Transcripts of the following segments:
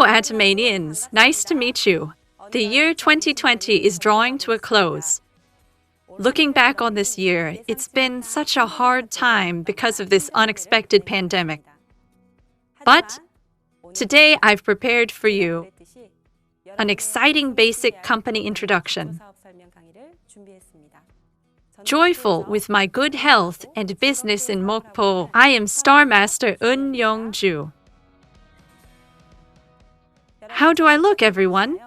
Hello, Atomanians. Nice to meet you. The year 2020 is drawing to a close. Looking back on this year, it's been such a hard time because of this unexpected pandemic. But today I've prepared for you an exciting basic company introduction. Joyful with my good health and business in Mokpo, I am Star Master Eun Young-ju. How do I look, everyone?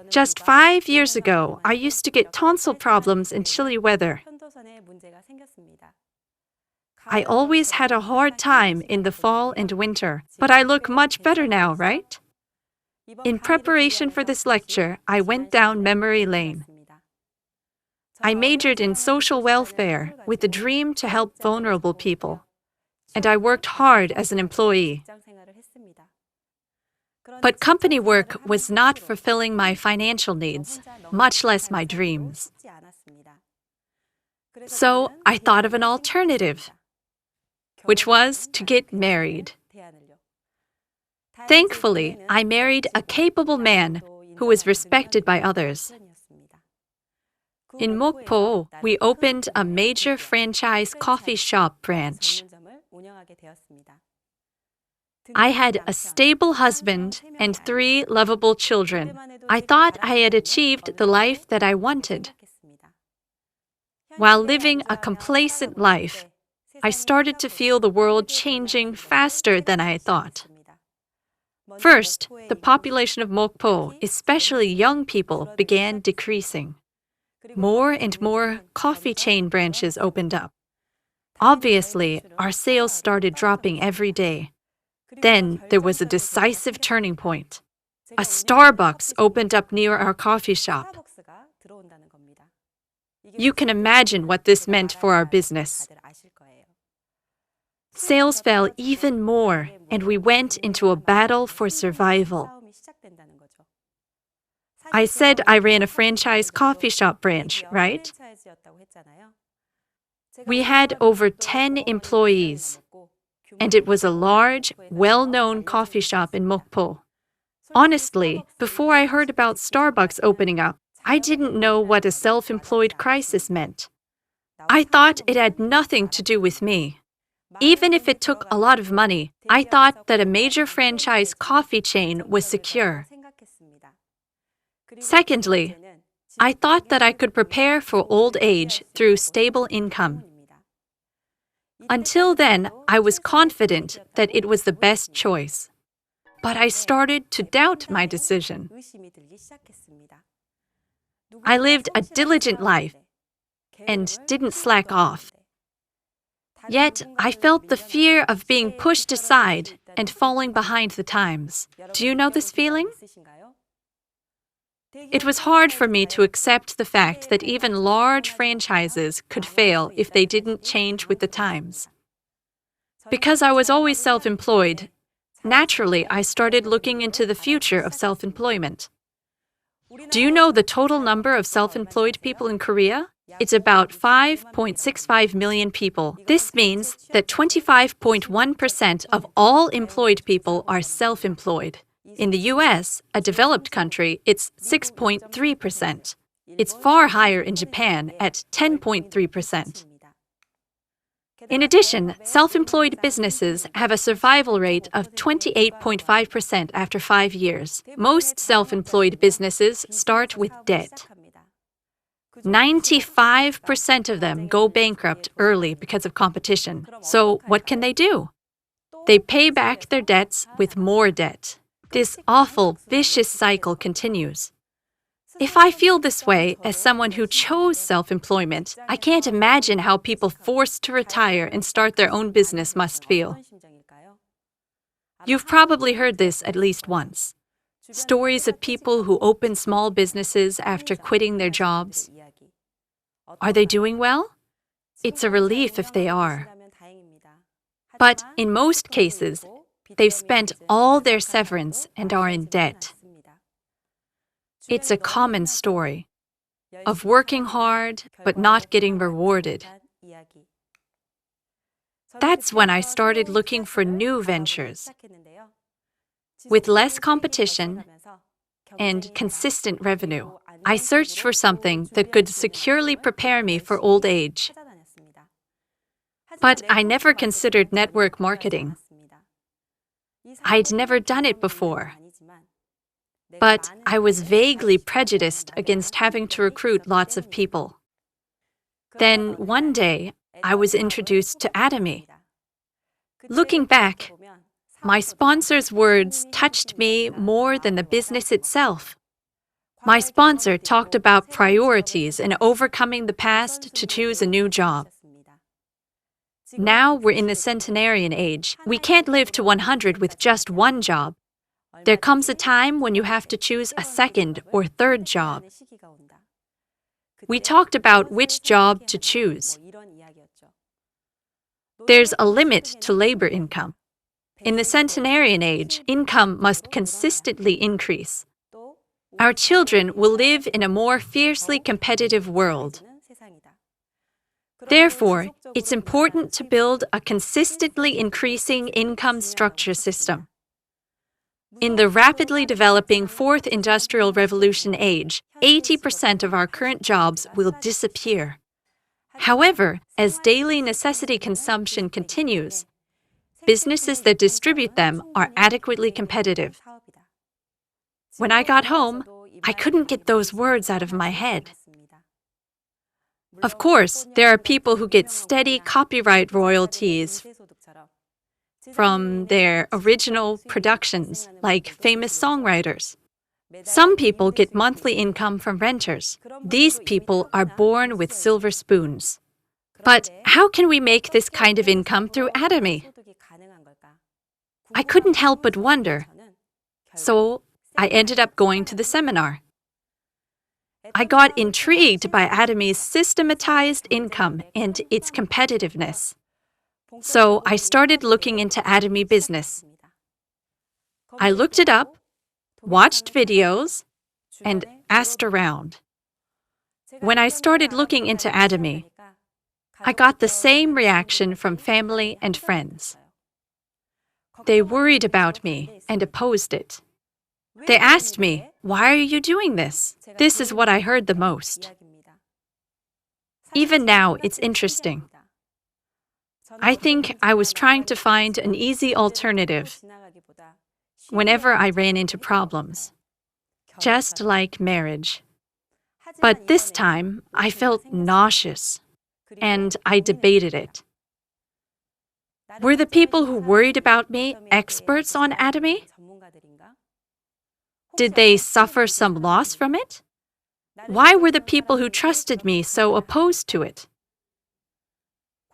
Just 5 years ago, I used to get tonsil problems in chilly weather. I always had a hard time in the fall and winter, but I look much better now, right? In preparation for this lecture, I went down memory lane. I majored in social welfare with the dream to help vulnerable people, and I worked hard as an employee. But company work was not fulfilling my financial needs, much less my dreams. So I thought of an alternative, which was to get married. Thankfully, I married a capable man who was respected by others. In Mokpo, we opened a major franchise coffee shop branch. I had a stable husband and 3 lovable children. I thought I had achieved the life that I wanted. While living a complacent life, I started to feel the world changing faster than I had thought. First, the population of Mokpo, especially young people, began decreasing. More and more coffee chain branches opened up. Obviously, our sales started dropping every day. Then there was a decisive turning point. A Starbucks opened up near our coffee shop. You can imagine what this meant for our business. Sales fell even more, and we went into a battle for survival. I said I ran a franchise coffee shop branch, right? We had over 10 employees, and it was a large, well-known coffee shop in Mokpo. Honestly, before I heard about Starbucks opening up, I didn't know what a self-employed crisis meant. I thought it had nothing to do with me. Even if it took a lot of money, I thought that a major franchise coffee chain was secure. Secondly, I thought that I could prepare for old age through stable income. Until then, I was confident that it was the best choice. But I started to doubt my decision. I lived a diligent life and didn't slack off. Yet, I felt the fear of being pushed aside and falling behind the times. Do you know this feeling? It was hard for me to accept the fact that even large franchises could fail if they didn't change with the times. Because I was always self-employed, naturally I started looking into the future of self-employment. Do you know the total number of self-employed people in Korea? It's about 5.65 million people. This means that 25.1% of all employed people are self-employed. In the US, a developed country, it's 6.3%. It's far higher in Japan at 10.3%. In addition, self-employed businesses have a survival rate of 28.5% after 5 years. Most self-employed businesses start with debt. 95% of them go bankrupt early because of competition. So what can they do? They pay back their debts with more debt. This awful, vicious cycle continues. If I feel this way as someone who chose self-employment, I can't imagine how people forced to retire and start their own business must feel. You've probably heard this at least once. Stories of people who open small businesses after quitting their jobs. Are they doing well? It's a relief if they are. But in most cases, they've spent all their severance and are in debt. It's a common story of working hard but not getting rewarded. That's when I started looking for new ventures. With less competition and consistent revenue, I searched for something that could securely prepare me for old age. But I never considered network marketing. I'd never done it before. But I was vaguely prejudiced against having to recruit lots of people. Then one day, I was introduced to Atomy. Looking back, my sponsor's words touched me more than the business itself. My sponsor talked about priorities and overcoming the past to choose a new job. Now we're in the centenarian age. We can't live to 100 with just one job. There comes a time when you have to choose a second or third job. We talked about which job to choose. There's a limit to labor income. In the centenarian age, income must consistently increase. Our children will live in a more fiercely competitive world. Therefore, it's important to build a consistently increasing income structure system. In the rapidly developing Fourth Industrial Revolution age, 80% of our current jobs will disappear. However, as daily necessity consumption continues, businesses that distribute them are adequately competitive. When I got home, I couldn't get those words out of my head. Of course, there are people who get steady copyright royalties from their original productions, like famous songwriters. Some people get monthly income from renters. These people are born with silver spoons. But how can we make this kind of income through Atomy? I couldn't help but wonder. So I ended up going to the seminar. I got intrigued by Atomy's systematized income and its competitiveness. So I started looking into Atomy business. I looked it up, watched videos, and asked around. When I started looking into Atomy, I got the same reaction from family and friends. They worried about me and opposed it. They asked me, "Why are you doing this?" This is what I heard the most. Even now, it's interesting. I think I was trying to find an easy alternative whenever I ran into problems, just like marriage. But this time, I felt nauseous, and I debated it. Were the people who worried about me experts on Atomy? Did they suffer some loss from it? Why were the people who trusted me so opposed to it?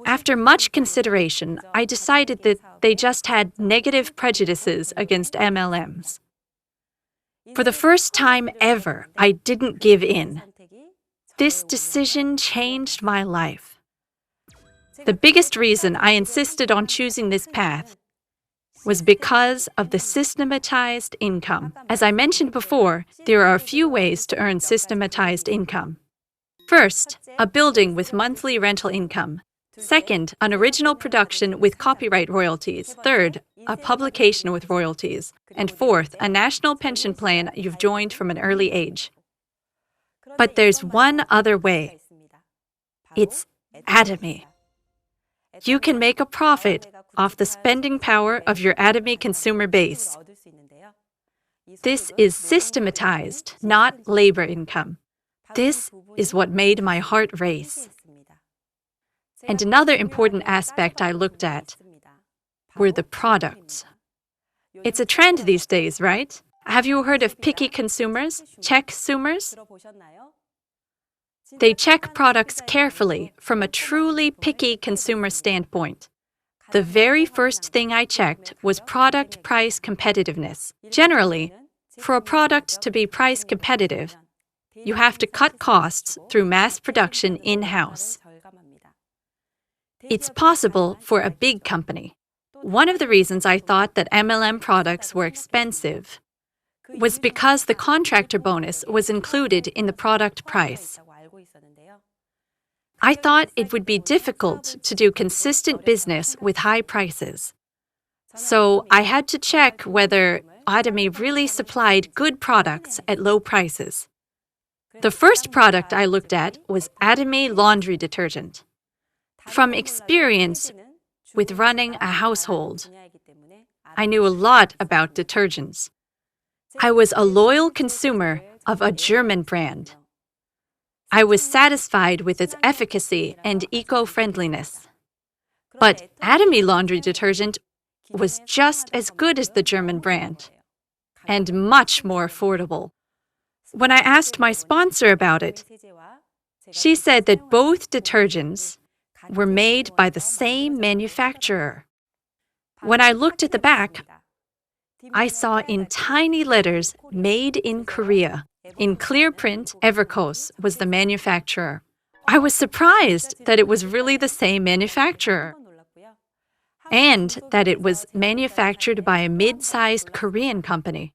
After much consideration, I decided that they just had negative prejudices against MLMs. For the first time ever, I didn't give in. This decision changed my life. The biggest reason I insisted on choosing this path was because of the systematized income. As I mentioned before, there are a few ways to earn systematized income. First, a building with monthly rental income. Second, an original production with copyright royalties. Third, a publication with royalties. And fourth, a national pension plan you've joined from an early age. But there's one other way. It's Atomy. You can make a profit off the spending power of your Atomy consumer base. This is systematized, not labor income. This is what made my heart race. And another important aspect I looked at were the products. It's a trend these days, right? Have you heard of picky consumers, check-sumers? They check products carefully from a truly picky consumer standpoint. The very first thing I checked was product price competitiveness. Generally, for a product to be price competitive, you have to cut costs through mass production in-house. It's possible for a big company. One of the reasons I thought that MLM products were expensive was because the contractor bonus was included in the product price. I thought it would be difficult to do consistent business with high prices. So I had to check whether Atomy really supplied good products at low prices. The first product I looked at was Atomy laundry detergent. From experience with running a household, I knew a lot about detergents. I was a loyal consumer of a German brand. I was satisfied with its efficacy and eco-friendliness. But Atomy laundry detergent was just as good as the German brand, and much more affordable. When I asked my sponsor about it, she said that both detergents were made by the same manufacturer. When I looked at the back, I saw in tiny letters, "Made in Korea." In clear print, Evercose was the manufacturer. I was surprised that it was really the same manufacturer, and that it was manufactured by a mid-sized Korean company.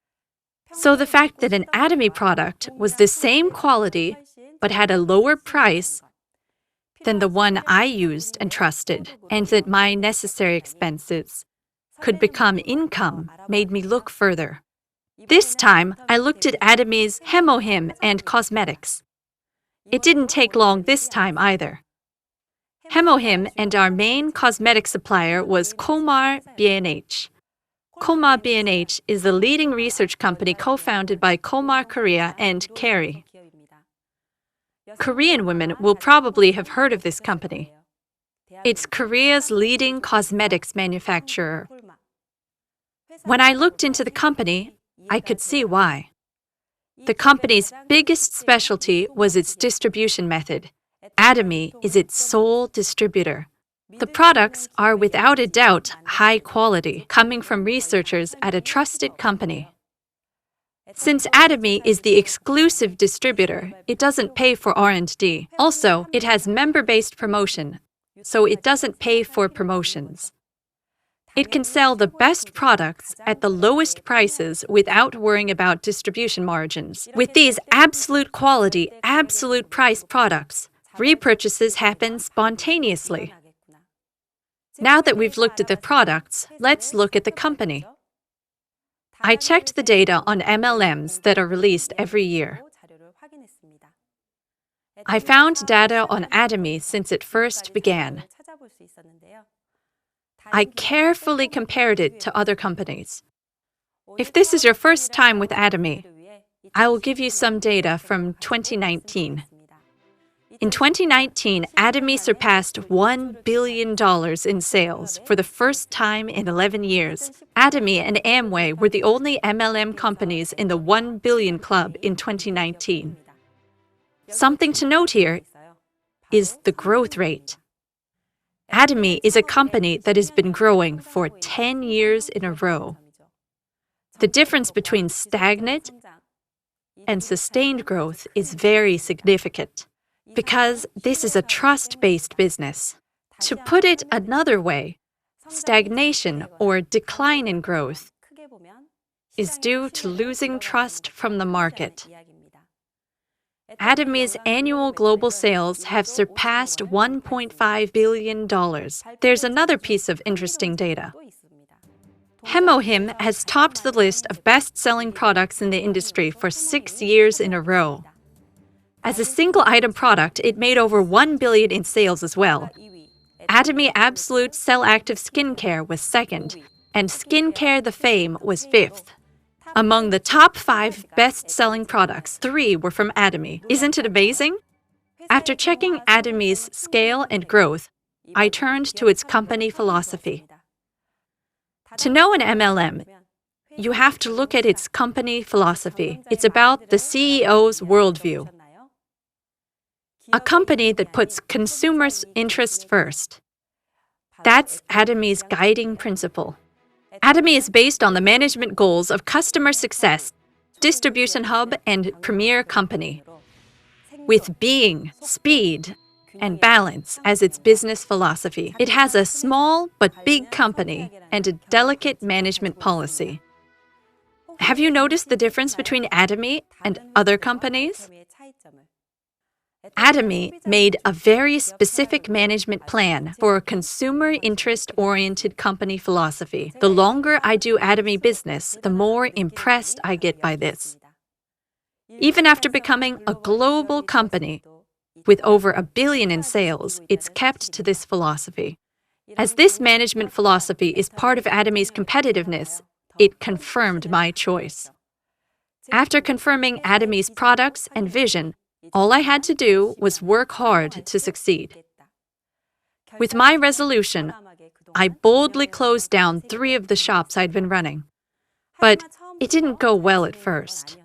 So the fact that an Atomy product was the same quality but had a lower price than the one I used and trusted, and that my necessary expenses could become income made me look further. This time, I looked at Atomy's Hemohim and cosmetics. It didn't take long this time either. Hemohim and our main cosmetic supplier was Komar B&H. Komar B&H is the leading research company co-founded by Komar Korea and Kerry. Korean women will probably have heard of this company. It's Korea's leading cosmetics manufacturer. When I looked into the company, I could see why. The company's biggest specialty was its distribution method. Atomy is its sole distributor. The products are without a doubt high quality, coming from researchers at a trusted company. Since Atomy is the exclusive distributor, it doesn't pay for R&D. Also, it has member-based promotion, so it doesn't pay for promotions. It can sell the best products at the lowest prices without worrying about distribution margins. With these absolute quality, absolute price products, repurchases happen spontaneously. Now that we've looked at the products, let's look at the company. I checked the data on MLMs that are released every year. I found data on Atomy since it first began. I carefully compared it to other companies. If this is your first time with Atomy, I will give you some data from 2019. In 2019, Atomy surpassed $1 billion in sales for the first time in 11 years. Atomy and Amway were the only MLM companies in the 1 billion club in 2019. Something to note here is the growth rate. Atomy is a company that has been growing for 10 years in a row. The difference between stagnant and sustained growth is very significant, because this is a trust-based business. To put it another way, stagnation or decline in growth is due to losing trust from the market. Atomy's annual global sales have surpassed $1.5 billion. There's another piece of interesting data. Hemohim has topped the list of best-selling products in the industry for 6 years in a row. As a single-item product, it made over $1 billion in sales as well. Atomy Absolute Cell Active Skincare was second, and Skincare the Fame was fifth. Among the top 5 best-selling products, 3 were from Atomy. Isn't it amazing? After checking Atomy's scale and growth, I turned to its company philosophy. To know an MLM, you have to look at its company philosophy. It's about the CEO's worldview. A company that puts consumers' interests first. That's Atomy's guiding principle. Atomy is based on the management goals of customer success, distribution hub, and premier company, with being, speed, and balance as its business philosophy. It has a small but big company and a delicate management policy. Have you noticed the difference between Atomy and other companies? Atomy made a very specific management plan for a consumer interest-oriented company philosophy. The longer I do Atomy business, the more impressed I get by this. Even after becoming a global company with over $1 billion in sales, it's kept to this philosophy. As this management philosophy is part of Atomy's competitiveness, it confirmed my choice. After confirming Atomy's products and vision, all I had to do was work hard to succeed. With my resolution, I boldly closed down 3 of the shops I'd been running. But it didn't go well at first.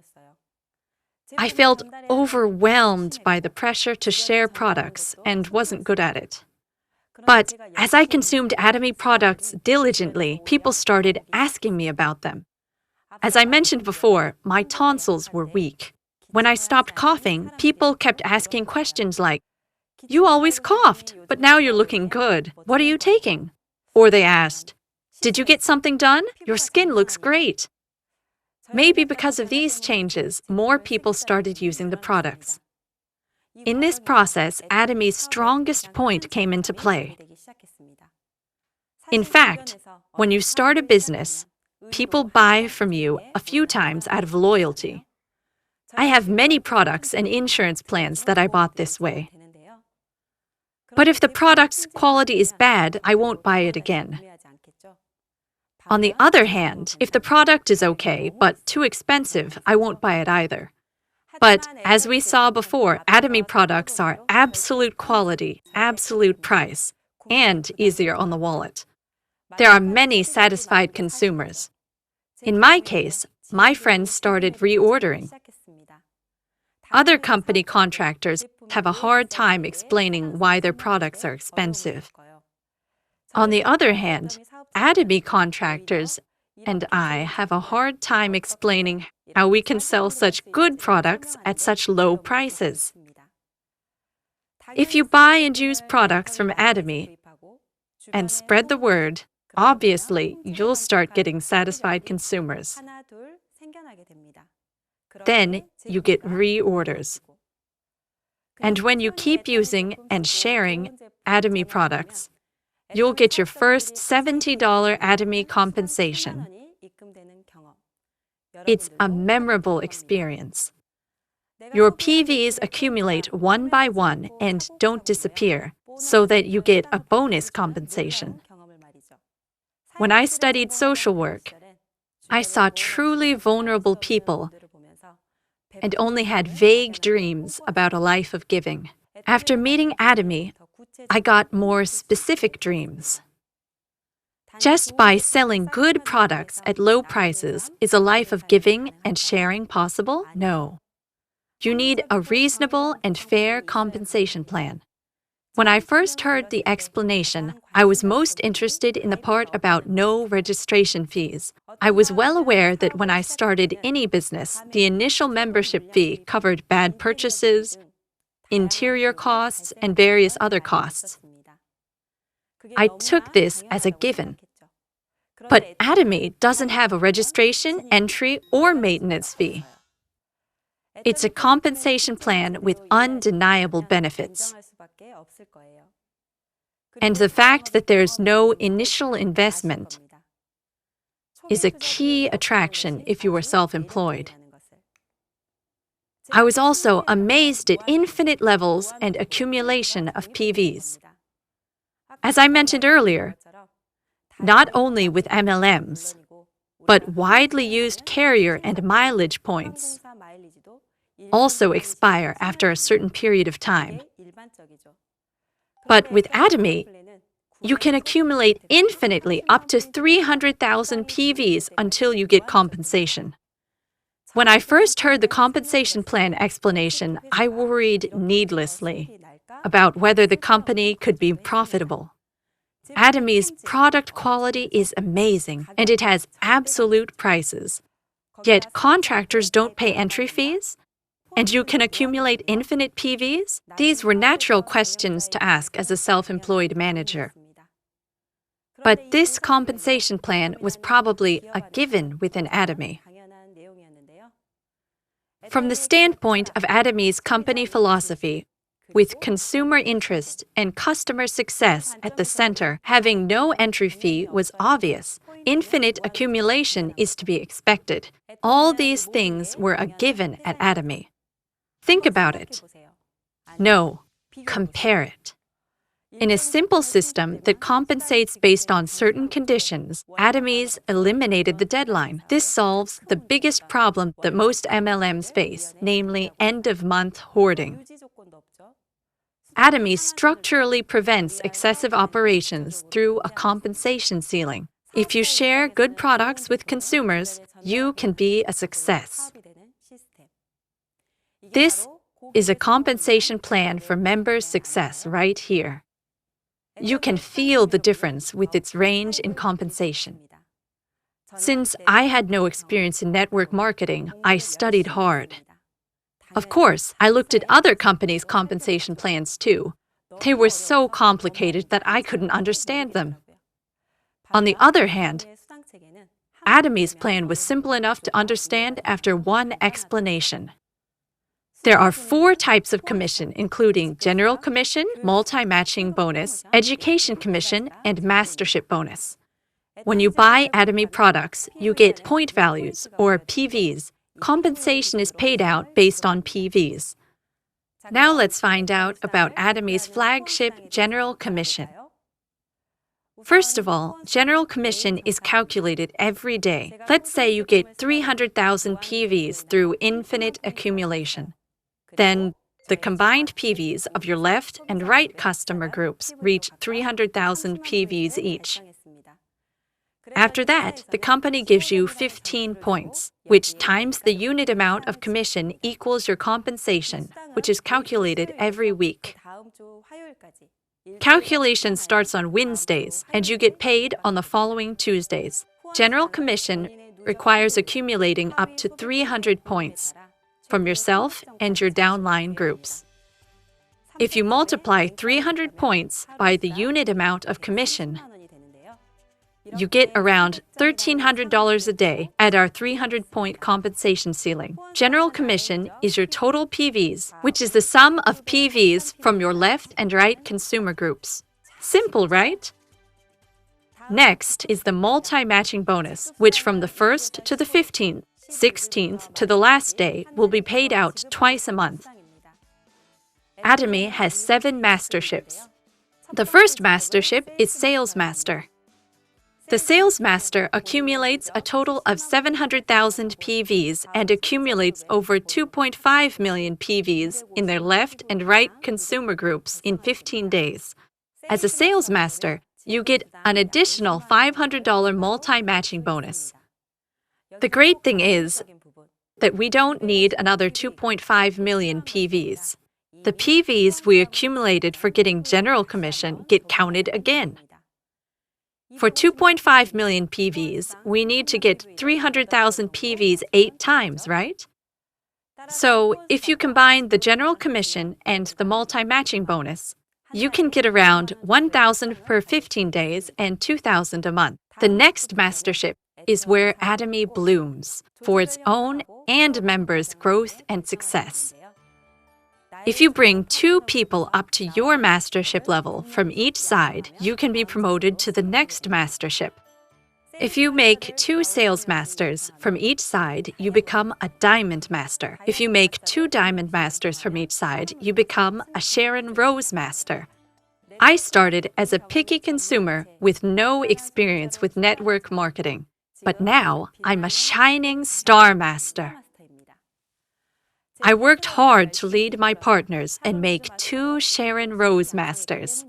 I felt overwhelmed by the pressure to share products and wasn't good at it. But as I consumed Atomy products diligently, people started asking me about them. As I mentioned before, my tonsils were weak. When I stopped coughing, people kept asking questions like, "You always coughed, but now you're looking good. What are you taking?" Or they asked, "Did you get something done? Your skin looks great." Maybe because of these changes, more people started using the products. In this process, Atomy's strongest point came into play. In fact, when you start a business, people buy from you a few times out of loyalty. I have many products and insurance plans that I bought this way. But if the product's quality is bad, I won't buy it again. On the other hand, if the product is okay, but too expensive, I won't buy it either. But as we saw before, Atomy products are absolute quality, absolute price, and easier on the wallet. There are many satisfied consumers. In my case, my friends started reordering. Other company contractors have a hard time explaining why their products are expensive. On the other hand, Atomy contractors and I have a hard time explaining how we can sell such good products at such low prices. If you buy and use products from Atomy and spread the word, obviously you'll start getting satisfied consumers. Then you get reorders. And when you keep using and sharing Atomy products, you'll get your first $70 Atomy compensation. It's a memorable experience. Your PVs accumulate one by one and don't disappear, so that you get a bonus compensation. When I studied social work, I saw truly vulnerable people and only had vague dreams about a life of giving. After meeting Atomy, I got more specific dreams. Just by selling good products at low prices, is a life of giving and sharing possible? No. You need a reasonable and fair compensation plan. When I first heard the explanation, I was most interested in the part about no registration fees. I was well aware that when I started any business, the initial membership fee covered bad purchases, interior costs, and various other costs. I took this as a given. But Atomy doesn't have a registration, entry, or maintenance fee. It's a compensation plan with undeniable benefits. And the fact that there's no initial investment is a key attraction if you are self-employed. I was also amazed at infinite levels and accumulation of PVs. As I mentioned earlier, not only with MLMs, but widely used carrier and mileage points also expire after a certain period of time. But with Atomy, you can accumulate infinitely up to 300,000 PVs until you get compensation. When I first heard the compensation plan explanation, I worried needlessly about whether the company could be profitable. Atomy's product quality is amazing, and it has absolute prices. Yet contractors don't pay entry fees? And you can accumulate infinite PVs? These were natural questions to ask as a self-employed manager. But this compensation plan was probably a given within Atomy. From the standpoint of Atomy's company philosophy, With consumer interest and customer success at the center, having no entry fee was obvious. Infinite accumulation is to be expected. All these things were a given at Atomy. Think about it. No, compare it. In a simple system that compensates based on certain conditions, Atomy's eliminated the deadline. This solves the biggest problem that most MLMs face, namely end-of-month hoarding. Atomy structurally prevents excessive operations through a compensation ceiling. If you share good products with consumers, you can be a success. This is a compensation plan for members' success right here. You can feel the difference with its range in compensation. Since I had no experience in network marketing, I studied hard. Of course, I looked at other companies' compensation plans too. They were so complicated that I couldn't understand them. On the other hand, Atomy's plan was simple enough to understand after one explanation. There are 4 types of commission, including general commission, multi-matching bonus, education commission, and mastership bonus. When you buy Atomy products, you get point values, or PVs. Compensation is paid out based on PVs. Now let's find out about Atomy's flagship general commission. First of all, general commission is calculated every day. Let's say you get 300,000 PVs through infinite accumulation. Then, the combined PVs of your left and right customer groups reach 300,000 PVs each. After that, the company gives you 15 points, which times the unit amount of commission equals your compensation, which is calculated every week. Calculation starts on Wednesdays, and you get paid on the following Tuesdays. General commission requires accumulating up to 300 points from yourself and your downline groups. If you multiply 300 points by the unit amount of commission, you get around $1,300 a day at our 300-point compensation ceiling. General commission is your total PVs, which is the sum of PVs from your left and right consumer groups. Simple, right? Next is the multi-matching bonus, which from the 1st to the 15th, 16th to the last day will be paid out twice a month. Atomy has 7 masterships. The first mastership is Sales Master. The Sales Master accumulates a total of 700,000 PVs and accumulates over 2.5 million PVs in their left and right consumer groups in 15 days. As a Sales Master, you get an additional $500 multi-matching bonus. The great thing is that we don't need another 2.5 million PVs. The PVs we accumulated for getting general commission get counted again. For 2.5 million PVs, we need to get 300,000 PVs 8 times, right? So, if you combine the general commission and the multi-matching bonus, you can get around 1,000 per 15 days and 2,000 a month. The next mastership is where Atomy blooms for its own and members' growth and success. If you bring 2 people up to your mastership level from each side, you can be promoted to the next mastership. If you make 2 sales masters from each side, you become a diamond master. If you make 2 diamond masters from each side, you become a Sharon Rose master. I started as a picky consumer with no experience with network marketing. But now, I'm a shining star master. I worked hard to lead my partners and make 2 Sharon Rose masters.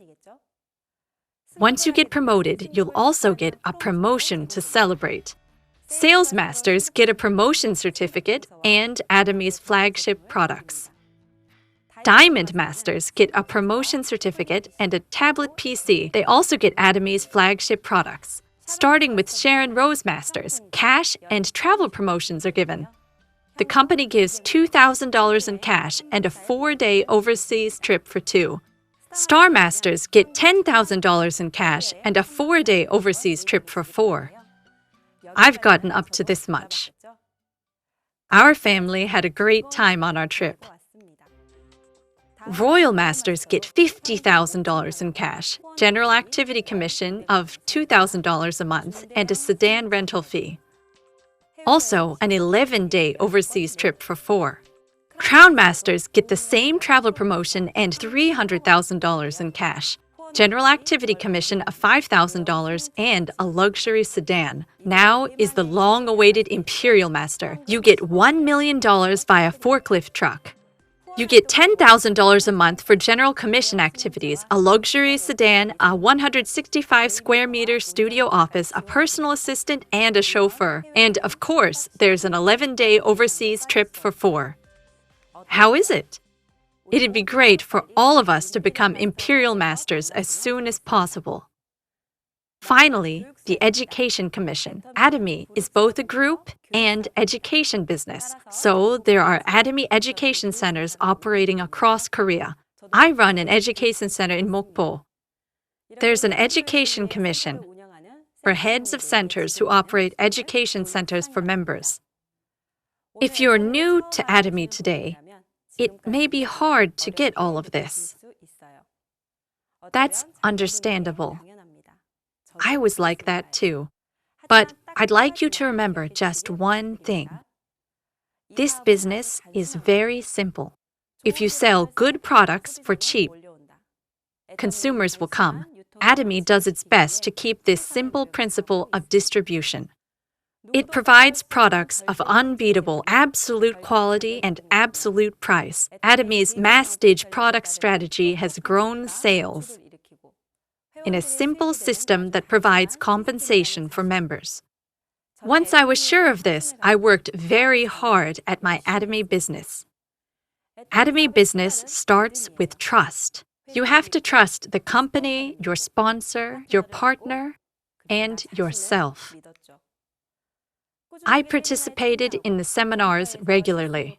Once you get promoted, you'll also get a promotion to celebrate. Sales masters get a promotion certificate and Atomy's flagship products. Diamond masters get a promotion certificate and a tablet PC. They also get Atomy's flagship products. Starting with Sharon Rose Masters, cash and travel promotions are given. The company gives $2,000 in cash and a 4-day overseas trip for 2. Star Masters get $10,000 in cash and a 4-day overseas trip for 4. I've gotten up to this much. Our family had a great time on our trip. Royal Masters get $50,000 in cash, general activity commission of $2,000 a month, and a sedan rental fee. Also, an 11-day overseas trip for 4. Crown Masters get the same travel promotion and $300,000 in cash, general activity commission of $5,000, and a luxury sedan. Now is the long-awaited Imperial Master. You get $1 million via forklift truck. You get $10,000 a month for general commission activities, a luxury sedan, a 165 square meter studio office, a personal assistant, and a chauffeur. And of course, there's an 11-day overseas trip for 4. How is it? It'd be great for all of us to become Imperial Masters as soon as possible. Finally, the Education Commission. Atomy is both a group and education business, so there are Atomy education centers operating across Korea. I run an education center in Mokpo. There's an Education Commission for heads of centers who operate education centers for members. If you're new to Atomy today, it may be hard to get all of this. That's understandable. I was like that too. But I'd like you to remember just one thing. This business is very simple. If you sell good products for cheap, consumers will come. Atomy does its best to keep this simple principle of distribution. It provides products of unbeatable absolute quality and absolute price. Atomy's mass-stage product strategy has grown sales in a simple system that provides compensation for members. Once I was sure of this, I worked very hard at my Atomy business. Atomy business starts with trust. You have to trust the company, your sponsor, your partner, and yourself. I participated in the seminars regularly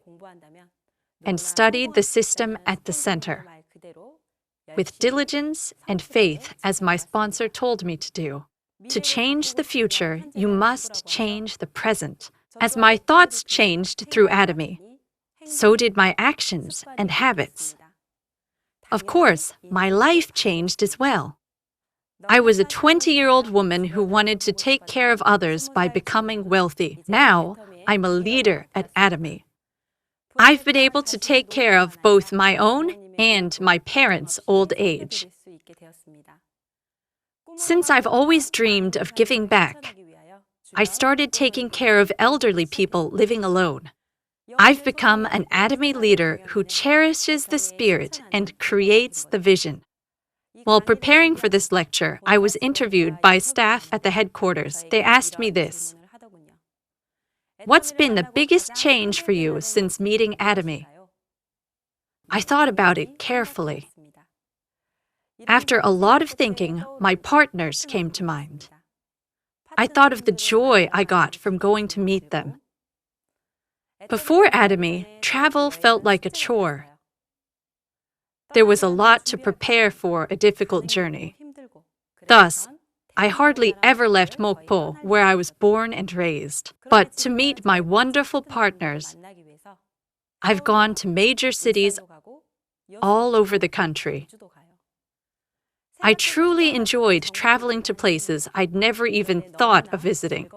and studied the system at the center with diligence and faith, as my sponsor told me to do. To change the future, you must change the present. As my thoughts changed through Atomy, so did my actions and habits. Of course, my life changed as well. I was a 20-year-old woman who wanted to take care of others by becoming wealthy. Now, I'm a leader at Atomy. I've been able to take care of both my own and my parents' old age. Since I've always dreamed of giving back, I started taking care of elderly people living alone. I've become an Atomy leader who cherishes the spirit and creates the vision. While preparing for this lecture, I was interviewed by staff at the headquarters. They asked me this: "What's been the biggest change for you since meeting Atomy?" I thought about it carefully. After a lot of thinking, my partners came to mind. I thought of the joy I got from going to meet them. Before Atomy, travel felt like a chore. There was a lot to prepare for a difficult journey. Thus, I hardly ever left Mokpo, where I was born and raised. But to meet my wonderful partners, I've gone to major cities all over the country. I truly enjoyed traveling to places I'd never even thought of visiting.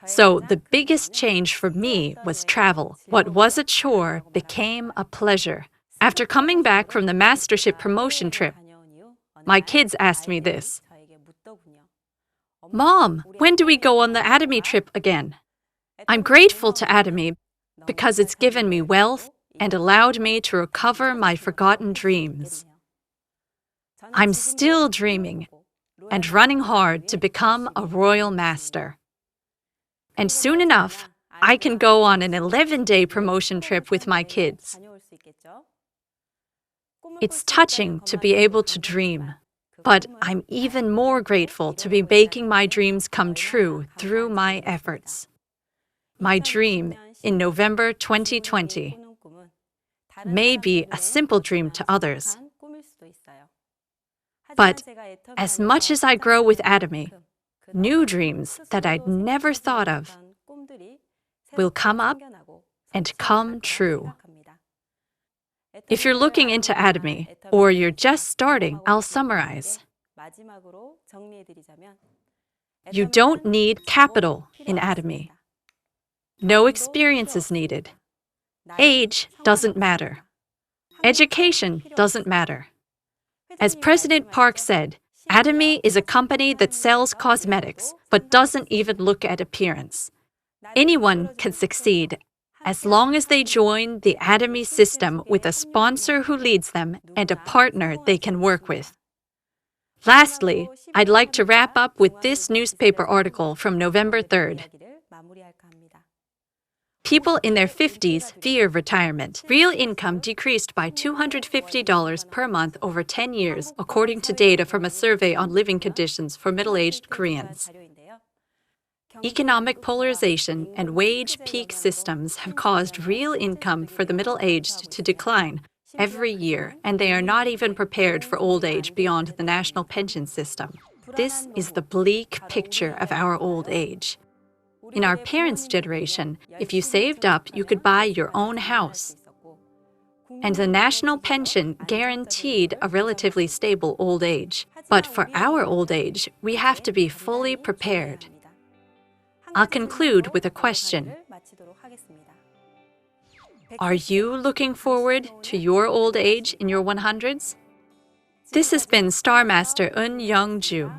So the biggest change for me was travel. What was a chore became a pleasure. After coming back from the mastership promotion trip, my kids asked me this: "Mom, when do we go on the Atomy trip again?" I'm grateful to Atomy because it's given me wealth and allowed me to recover my forgotten dreams. I'm still dreaming and running hard to become a royal master. And soon enough, I can go on an 11-day promotion trip with my kids. It's touching to be able to dream, but I'm even more grateful to be making my dreams come true through my efforts. My dream in November 2020 may be a simple dream to others. But as much as I grow with Atomy, new dreams that I'd never thought of will come up and come true. If you're looking into Atomy, or you're just starting, I'll summarize. You don't need capital in Atomy. No experience is needed. Age doesn't matter. Education doesn't matter. As President Park said, Atomy is a company that sells cosmetics but doesn't even look at appearance. Anyone can succeed as long as they join the Atomy system with a sponsor who leads them and a partner they can work with. Lastly, I'd like to wrap up with this newspaper article from November 3rd. People in their 50s fear retirement. Real income decreased by $250 per month over 10 years, according to data from a survey on living conditions for middle-aged Koreans. Economic polarization and wage peak systems have caused real income for the middle-aged to decline every year, and they are not even prepared for old age beyond the national pension system. This is the bleak picture of our old age. In our parents' generation, if you saved up, you could buy your own house. And the national pension guaranteed a relatively stable old age. But for our old age, we have to be fully prepared. I'll conclude with a question. Are you looking forward to your old age in your 100s? This has been Star Master Eun Young-ju.